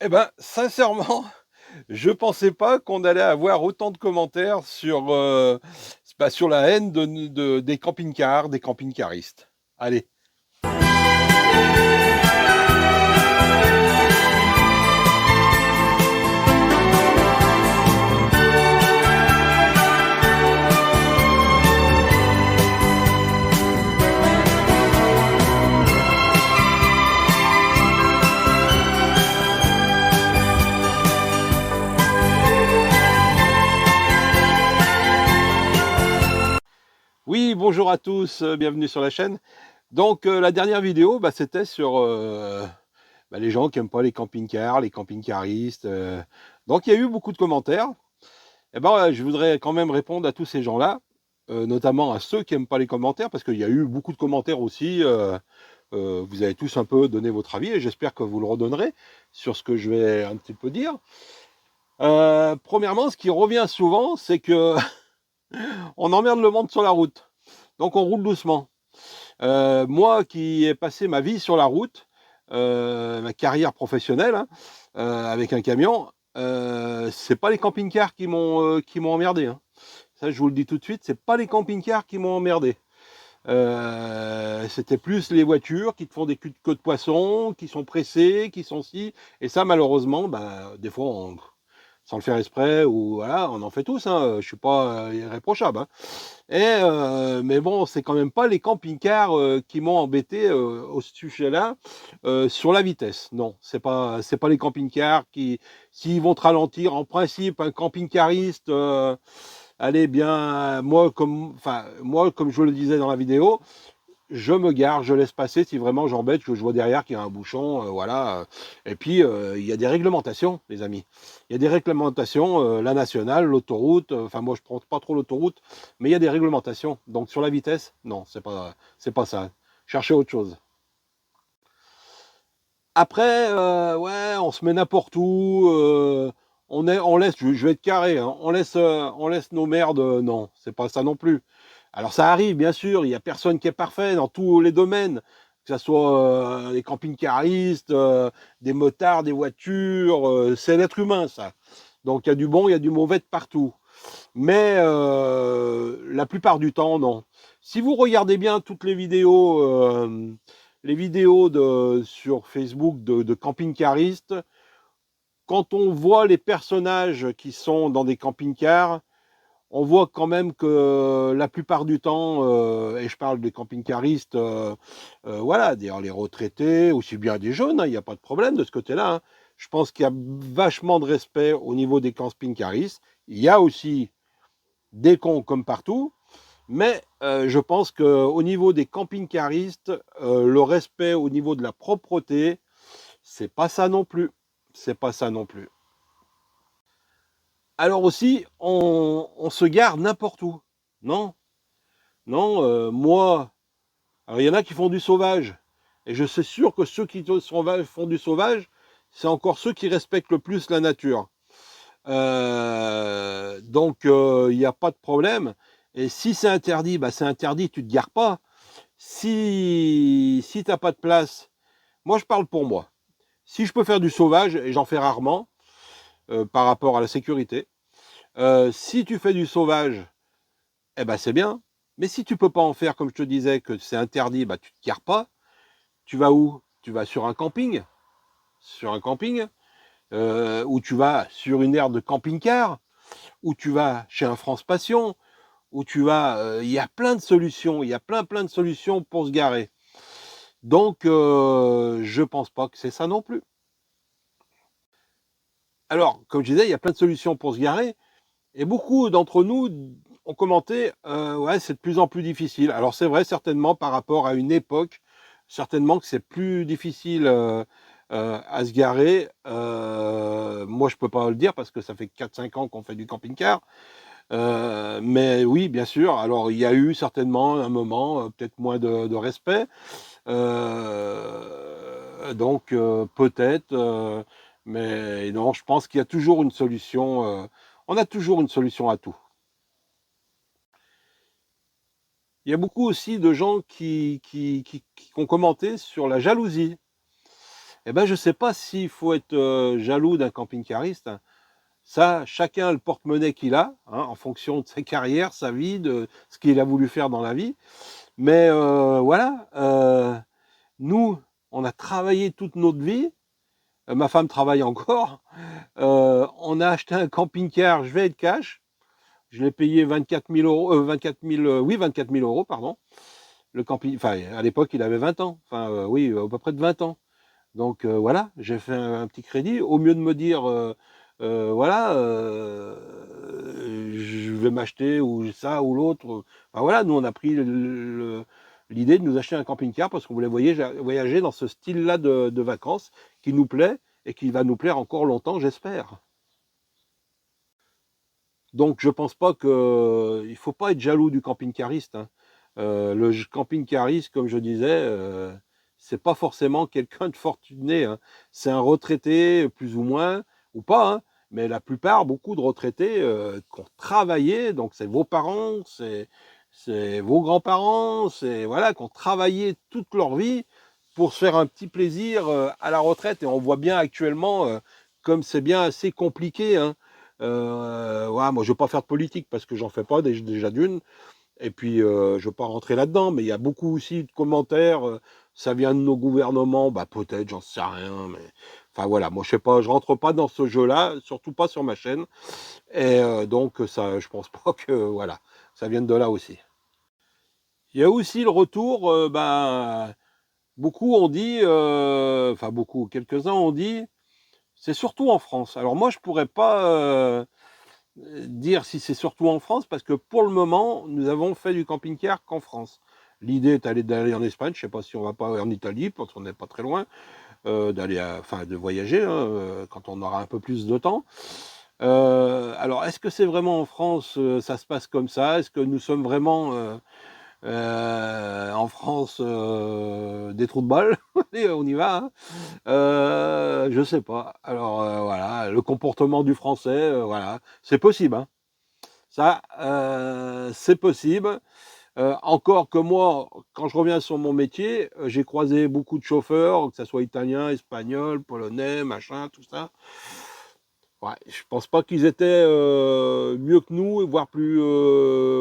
Eh ben, sincèrement, je pensais pas qu'on allait avoir autant de commentaires sur, sur la haine des camping-cars, des camping-caristes. Allez. Oui, bonjour à tous, bienvenue sur la chaîne. Donc, la dernière vidéo, c'était sur les gens qui n'aiment pas les camping-cars, les camping-caristes. Donc, il y a eu beaucoup de commentaires. Eh ben, je voudrais quand même répondre à tous ces gens-là, notamment à ceux qui n'aiment pas les commentaires, parce qu'il y a eu beaucoup de commentaires aussi. Vous avez tous un peu donné votre avis et j'espère que vous le redonnerez sur ce que je vais un petit peu dire. Premièrement, ce qui revient souvent, c'est que on emmerde le monde sur la route. Donc on roule doucement. Moi qui ai passé ma vie sur la route, ma carrière professionnelle, hein, avec un camion, c'est pas les camping-cars qui m'ont emmerdé, hein. Ça, je vous le dis tout de suite, c'est pas les camping-cars qui m'ont emmerdé. C'était plus les voitures qui te font des queues de poisson, qui sont pressées, qui sont si. Et ça, malheureusement, des fois, sans le faire exprès, ou voilà, on en fait tous, hein, je suis pas irréprochable, hein. Mais bon, c'est quand même pas les camping-cars qui m'ont embêté au sujet-là, sur la vitesse. Non, c'est pas les camping-cars qui, s'ils vont te ralentir, en principe, un camping-cariste, allez bien, moi, comme je le disais dans la vidéo, je me gare, je laisse passer si vraiment j'embête, que je vois derrière qu'il y a un bouchon, voilà. Et puis, il y a des réglementations, les amis. Il y a des réglementations, la nationale, l'autoroute, enfin moi je prends pas trop l'autoroute, mais il y a des réglementations. Donc sur la vitesse, non, c'est pas ça. Cherchez autre chose. Après, ouais, on se met n'importe où, on laisse, je vais être carré, hein, on laisse nos merdes, non, c'est pas ça non plus. Alors ça arrive, bien sûr, il y a personne qui est parfait dans tous les domaines, que ce soit les camping-caristes, des motards, des voitures, c'est l'être humain, ça. Donc il y a du bon, il y a du mauvais de partout. Mais la plupart du temps, non. Si vous regardez bien toutes les vidéos sur Facebook de camping-caristes, quand on voit les personnages qui sont dans des camping-cars, on voit quand même que la plupart du temps, et je parle des camping-caristes, voilà, d'ailleurs les retraités, aussi bien des jeunes, hein, il n'y a pas de problème de ce côté-là, hein. Je pense qu'il y a vachement de respect au niveau des camping-caristes. Il y a aussi des cons comme partout, mais je pense qu'au niveau des camping-caristes, le respect au niveau de la propreté, c'est pas ça non plus. C'est pas ça non plus. Alors aussi, on se gare n'importe où. Non, non, moi, alors il y en a qui font du sauvage. Et je suis sûr que ceux qui font du sauvage, c'est encore ceux qui respectent le plus la nature. Donc, il n'y a pas de problème. Et si c'est interdit, c'est interdit, tu ne te gares pas. Si tu n'as pas de place, moi je parle pour moi. Si je peux faire du sauvage, et j'en fais rarement, par rapport à la sécurité, si tu fais du sauvage, eh ben c'est bien. Mais si tu peux pas en faire, comme je te disais, que c'est interdit, tu te gares pas. Tu vas où? Tu vas sur un camping, ou tu vas sur une aire de camping-car, ou tu vas chez un France Passion, où tu vas, il y a plein de solutions, il y a plein de solutions pour se garer. Donc, je pense pas que c'est ça non plus. Alors, comme je disais, il y a plein de solutions pour se garer, et beaucoup d'entre nous ont commenté, ouais, c'est de plus en plus difficile. Alors c'est vrai, certainement par rapport à une époque, certainement que c'est plus difficile à se garer. Moi, je peux pas le dire parce que ça fait 4-5 ans qu'on fait du camping-car. Mais oui, bien sûr. Alors, il y a eu certainement un moment, peut-être moins de respect. Donc, peut-être. Mais non, je pense qu'il y a toujours une solution. On a toujours une solution à tout. Il y a beaucoup aussi de gens qui ont commenté sur la jalousie. Eh ben, je ne sais pas s'il faut être jaloux d'un camping-cariste. Ça, chacun a le porte-monnaie qu'il a, hein, en fonction de sa carrière, sa vie, de ce qu'il a voulu faire dans la vie. Mais voilà, nous, on a travaillé toute notre vie. Ma femme travaille encore. On a acheté un camping-car, je vais être cash. Je l'ai payé 24 000 euros, 24 000, oui, 24 000 euros, pardon. Le camping, enfin, à l'époque, il avait 20 ans. Enfin, oui, à peu près de 20 ans. Donc voilà, j'ai fait un petit crédit. Au mieux de me dire, voilà, je vais m'acheter ou ça ou l'autre. Enfin, voilà, nous on a pris l'idée de nous acheter un camping-car parce qu'on voulait voyager dans ce style-là de vacances qui nous plaît et qui va nous plaire encore longtemps, j'espère. Donc je pense pas que il faut pas être jaloux du camping-cariste, hein. Le camping-cariste, comme je disais, c'est pas forcément quelqu'un de fortuné, hein. C'est un retraité, plus ou moins, ou pas, hein, mais la plupart, beaucoup de retraités qui ont travaillé, donc c'est vos parents, c'est vos grands-parents, c'est voilà, qui ont travaillé toute leur vie pour se faire un petit plaisir à la retraite. Et on voit bien actuellement comme c'est bien assez compliqué, hein. Ouais, moi, je ne veux pas faire de politique parce que j'en fais pas déjà d'une. Et puis, je ne veux pas rentrer là-dedans, mais il y a beaucoup aussi de commentaires. Ça vient de nos gouvernements, bah peut-être, j'en sais rien. Mais enfin voilà, moi je sais pas, je rentre pas dans ce jeu-là, surtout pas sur ma chaîne. Et donc ça, je pense pas que voilà, ça vienne de là aussi. Il y a aussi le retour, ben beaucoup ont dit, enfin beaucoup, quelques-uns ont dit, c'est surtout en France. Alors moi je pourrais pas dire si c'est surtout en France, parce que pour le moment, nous avons fait du camping-car qu'en France. L'idée est d'aller en Espagne, je ne sais pas si on va pas en Italie, parce qu'on n'est pas très loin, enfin de voyager, hein, quand on aura un peu plus de temps. Alors, est-ce que c'est vraiment en France, ça se passe comme ça? Est-ce que nous sommes vraiment en France des trous de balle? Allez, on y va, hein. Je sais pas. Alors voilà, le comportement du Français, voilà, c'est possible, hein. Ça, c'est possible. Encore que moi, quand je reviens sur mon métier, j'ai croisé beaucoup de chauffeurs, que ça soit italien, espagnol, polonais, machin, tout ça. Ouais, je pense pas qu'ils étaient mieux que nous, voire plus,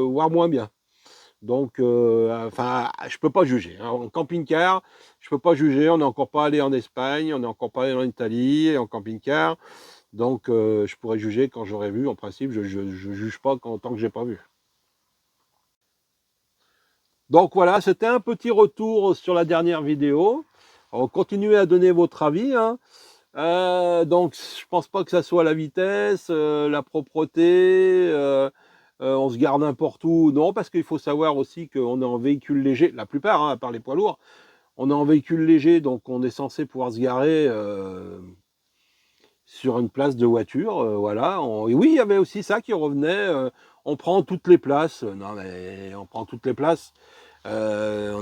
voire moins bien. Donc, enfin, je peux pas juger, hein. En camping-car, je peux pas juger. On n'est encore pas allé en Espagne, on n'est encore pas allé en Italie en camping-car. Donc, je pourrais juger quand j'aurais vu. En principe, je juge pas tant que j'ai pas vu. Donc voilà, c'était un petit retour sur la dernière vidéo. Alors, continuez à donner votre avis, hein. Donc, je pense pas que ça soit la vitesse, la propreté, on se garde n'importe où. Non, parce qu'il faut savoir aussi qu'on est en véhicule léger, la plupart, hein, à part les poids lourds, on est en véhicule léger, donc on est censé pouvoir se garer sur une place de voiture, voilà. Et oui, il y avait aussi ça qui revenait, on prend toutes les places. Non, mais on prend toutes les places. On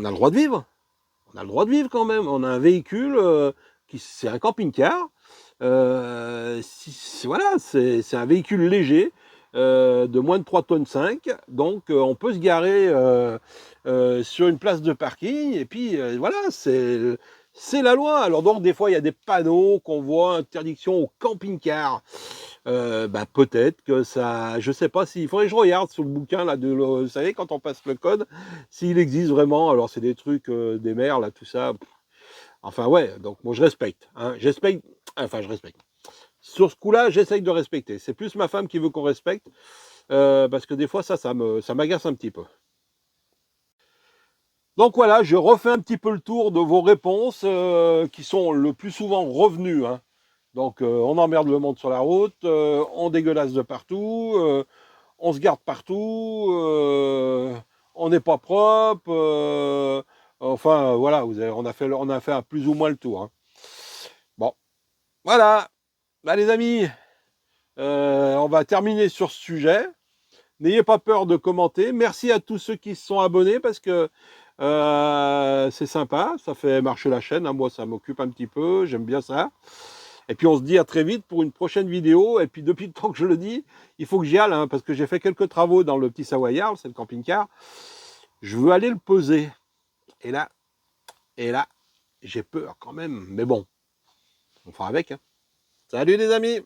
a le droit de vivre. On a le droit de vivre quand même. On a un véhicule c'est un camping-car. Voilà, c'est un véhicule léger de moins de 3 tonnes 5. Donc on peut se garer sur une place de parking. Et puis voilà, c'est la loi. Alors donc des fois il y a des panneaux qu'on voit, interdiction au camping-car. Bah, peut-être que ça, je sais pas s'il faudrait que je regarde sur le bouquin là vous savez quand on passe le code, s'il existe vraiment. Alors c'est des trucs des mers là, tout ça. Enfin ouais, donc moi je respecte, hein, enfin je respecte. Sur ce coup-là, j'essaye de respecter. C'est plus ma femme qui veut qu'on respecte, parce que des fois ça m'agace un petit peu. Donc voilà, je refais un petit peu le tour de vos réponses qui sont le plus souvent revenues, hein. Donc on emmerde le monde sur la route, on dégueulasse de partout, on se garde partout, on n'est pas propre, enfin voilà, on a fait un plus ou moins le tour, hein. Bon, voilà, bah, les amis, on va terminer sur ce sujet. N'ayez pas peur de commenter. Merci à tous ceux qui se sont abonnés parce que c'est sympa, ça fait marcher la chaîne, hein. Moi ça m'occupe un petit peu, j'aime bien ça. Et puis on se dit à très vite pour une prochaine vidéo. Et puis depuis le temps que je le dis, il faut que j'y aille, hein, parce que j'ai fait quelques travaux dans le petit Savoyard, c'est le camping-car. Je veux aller le poser. Et là, j'ai peur quand même. Mais bon, on fera avec. Hein. Salut les amis!